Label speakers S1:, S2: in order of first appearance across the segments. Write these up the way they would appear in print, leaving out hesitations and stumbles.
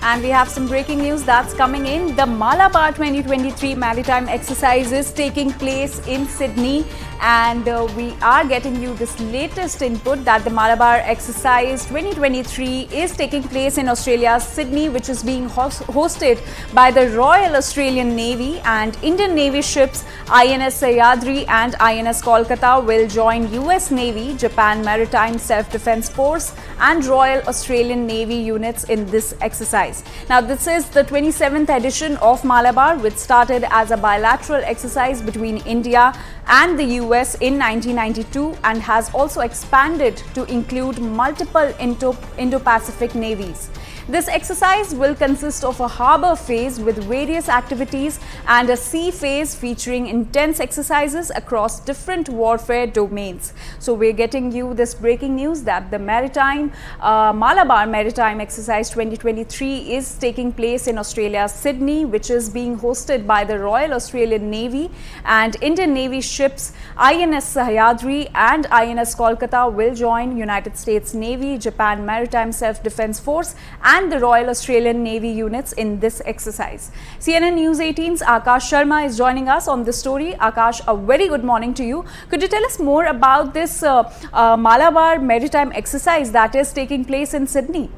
S1: And we have some breaking news that's coming in. The Malabar 2023 Maritime exercise is taking place in Sydney, and we are getting you this latest input that the Malabar exercise 2023 is taking place in Australia's Sydney, which is being hosted by the Royal Australian Navy, and Indian Navy ships INS Sahyadri and INS Kolkata will join US Navy, Japan Maritime Self-Defense Force and Royal Australian Navy units in this exercise. Now, this is the 27th edition of Malabar, which started as a bilateral exercise between India and the US in 1992 and has also expanded to include multiple Indo-Pacific navies. This exercise will consist of a harbour phase with various activities and a sea phase featuring intense exercises across different warfare domains. So we're getting you this breaking news that the Malabar Maritime Exercise 2023 is taking place in Australia's Sydney, which is being hosted by the Royal Australian Navy, and Indian Navy ships INS Sahyadri and INS Kolkata will join United States Navy, Japan Maritime Self-Defense Force and the Royal Australian Navy units in this exercise. CNN News 18's Akash Sharma is joining us on this story. Akash, a very good morning to you. Could you tell us more about this Malabar Maritime exercise that is taking place in Sydney?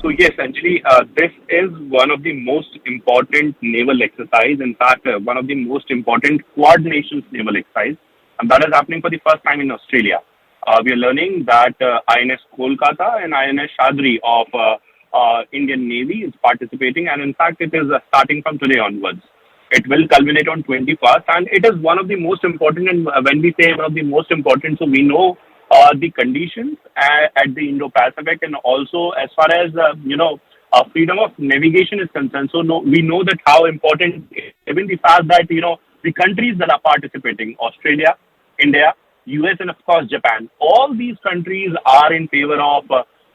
S2: So yes, actually, this is one of the most important naval exercise. In fact, one of the most important Quad Nations naval exercise, and that is happening for the first time in Australia. We are learning that INS Kolkata and INS Sahyadri of Indian Navy is participating, and in fact, it is starting from today onwards. It will culminate on 21st, and it is one of the most important. And when we say one of the most important, so we know the conditions at the Indo-Pacific, and also as far as freedom of navigation is concerned. So we know that how important, even the fact that the countries that are participating, Australia, India, US, and of course Japan, all these countries are in favor of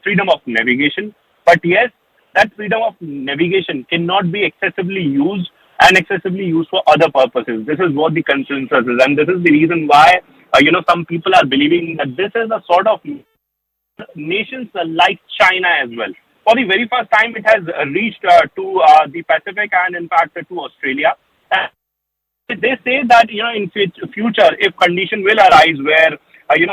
S2: freedom of navigation. But yes, that freedom of navigation cannot be excessively used for other purposes. This is what the consensus is, and this is the reason why some people are believing that this is a sort of nations like China as well. For the very first time, it has reached to the Pacific and in fact to Australia. They say that in future, if condition will arise where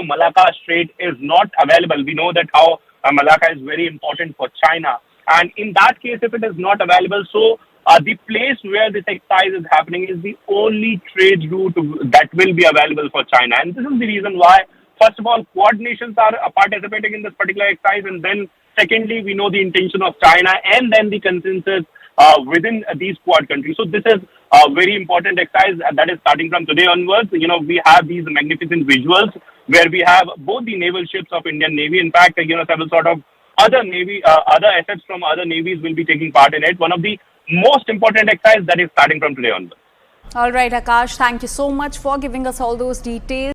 S2: Malacca Strait is not available, we know that how Malacca is very important for China, and in that case, if it is not available, so the place where this exercise is happening is the only trade route that will be available for China, and this is the reason why. First of all, Quad nations are participating in this particular exercise, and then secondly, we know the intention of China, and then the consensus within these Quad countries. So this is a very important exercise that is starting from today onwards. We have these magnificent visuals where we have both the naval ships of Indian Navy. In fact, several sort of other assets from other navies will be taking part in it. One of the most important exercise that is starting from today onwards.
S1: All right, Akash, thank you so much for giving us all those details.